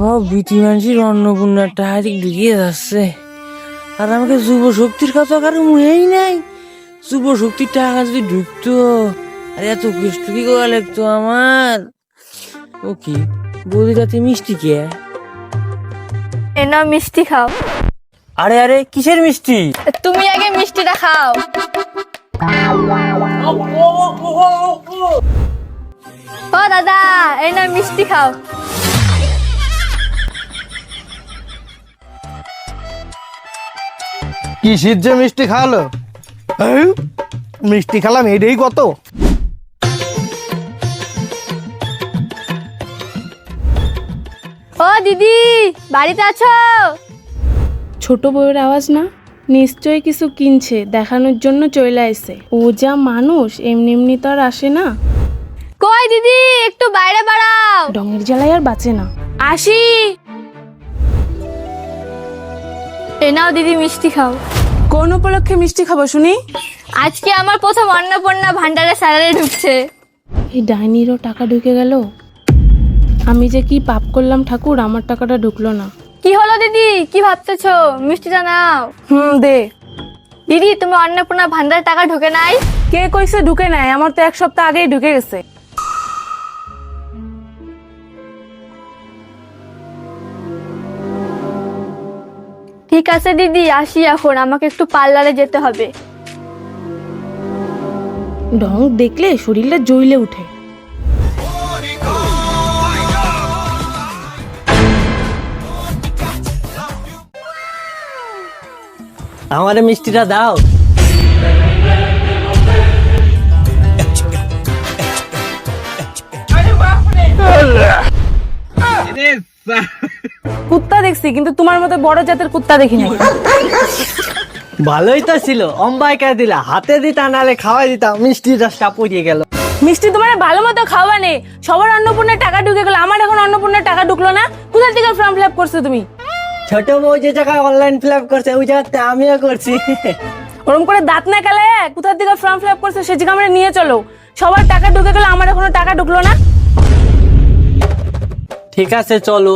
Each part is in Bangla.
সব বিটি মানুষের অন্নপূর্ণার টাকা ঢুকিয়ে যাচ্ছে, আর আমাকে যুব শক্তির কথা কারো মুহেই নাই। যুব শক্তির টাকা যদি ঢুকতো, আর এত কষ্ট কি করা লাগতো আমার। ও কি বৌদি কাছে মিষ্টি কে? এ নাও মিষ্টি খাও। আরে আরে কিসের মিষ্টি? তুমি আগে মিষ্টিটা খাও। ও দাদা, এই নাও মিষ্টি খাও। কি যে মিষ্টি খাওয়ালো? মিষ্টি খেলাম এটাই কত? ও দিদি, বাড়িতে আছো? ছোট বউয়ের আওয়াজ না, নিশ্চয়ই কিছু কিনছে, দেখানোর জন্য চলে আসে। ও যা মানুষ, এমনি এমনি তো আর আসে না। কই দিদি, একটু বাইরে বাড়াও। ডঙের জ্বালায় আর বাঁচে না। আসি। এ নাও দিদি মিষ্টি খাও। কোন উপলক্ষে মিষ্টি খাবো শুনি? আজকে আমার প্রথম অন্নপূর্ণা ভান্ডারে স্যালারি ঢুকছে। এই ডাইনিরও টাকা ঢুকে গেল। আমি যে কি পাপ করলাম ঠাকুর, আমার টাকাটা ঢুকলো না। কি হলো দিদি, কি ভাবতেছো? মিষ্টিটা নাও। দে। দিদি, তুমি অন্নপূর্ণা ভান্ডারে টাকা ঢুকে নাই? কে কইছে ঢুকে নাই? আমার তো এক সপ্তাহ আগেই ঢুকে গেছে। ঠিক আছে দিদি, আসি এখন, আমাকে একটু পার্লারে যেতে হবে। ঢং দেখলে শরীরটা জ্বলে উঠে। আমার মিষ্টিটা দাও। কুত্তা দেখছি, কিন্তু তোমার মতো বড় জাতের কুত্তা দেখি নাই। ভালোই তো ছিল, অম্বাই কে দিলা, হাতে দিতা নালে খাওয়াই দিতা, মিষ্টিটা পড়িয়ে গেল। মিষ্টি তোমার ভালো মতো খাওয়া নেই। সবার অন্নপূর্ণার টাকা ঢুকে গেল, আমার এখন অন্নপূর্ণার টাকা ঢুকলো না। কোথা থেকে ফর্ম ফিল আপ করছো তুমি? ছোট বউ যে জায়গায় অনলাইন ফিল আপ করছে, ওই জায়গাতে আমিও করছি। ওরম করে দাঁত না গেলে কোথা থেকে ফর্ম ফিল আপ করছো সে জায়গা আমরা নিয়ে চলো। সবার টাকা ঢুকে গেল, আমার এখনো টাকা ঢুকলো না। ঠিক আছে চলো।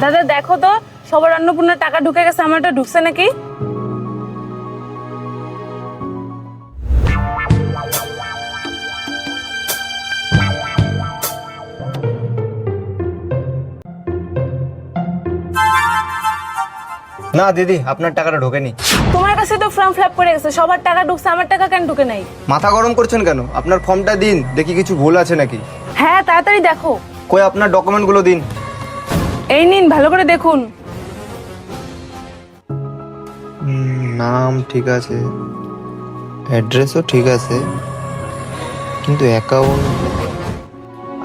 দাদা দেখো তো, সবার অন্নপূর্ণার টাকা ঢুকে গেছে, আমারটা ঢুকছে নাকি? না দিদি, আপনার টাকাটা ঢোকেনি। তোমার কাছে তো ফর্ম ফিল আপ করে গেছে, সবার টাকা ঢুকছে, আমার টাকা কেন ঢুকে নাই? মাথা গরম করছেন কেন? আপনার ফর্মটা দিন, দেখি কিছু ভুল আছে নাকি। হ্যাঁ তাড়াতাড়ি দেখো। কই আপনার ডকুমেন্টগুলো দিন। এই নিন, ভালো করে দেখুন। নাম ঠিক আছে, অ্যাড্রেসও ঠিক আছে, কিন্তু অ্যাকাউন্ট।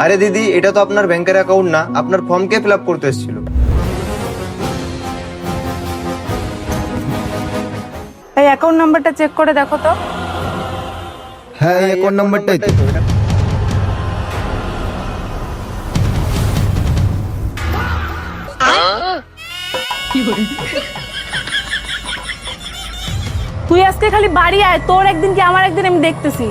আরে দিদি, এটা তো আপনার ব্যাংকের অ্যাকাউন্ট না, আপনার ফর্ম কে ফিল আপ করতে এসেছিল? এই অ্যাকাউন্ট নাম্বারটা চেক করে দেখো তো। হ্যাঁ, এই অ্যাকাউন্ট নাম্বারটাই তো। তুই আজকে খালি বাড়ি আয়, তোর একদিন কি আমার একদিন আমি দেখতেছি।